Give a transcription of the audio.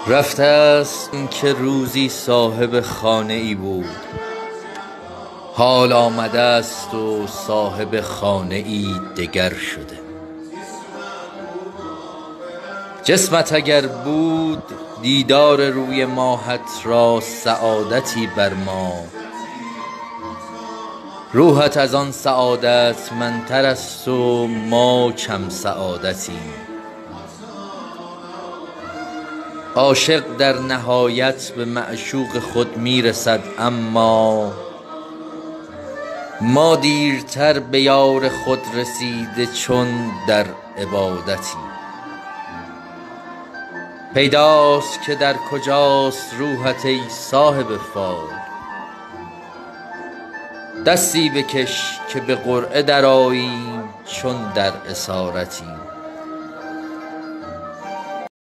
رفته است که روزی صاحب خانه ای بود، حال آمده است و صاحب خانه ای دگر شده. جسمت اگر بود دیدار روی ماهت را سعادتی بر ما، روحت از آن سعادت منتر است و ما کم سعادتیم. عاشق در نهایت به معشوق خود میرسد، اما ما دیرتر به یار خود رسیده چون در عبادتیم. پیداست که در کجاست روحت ای صاحب فال، دستی بکش که به قرعه درآییم چون در اسارتیم.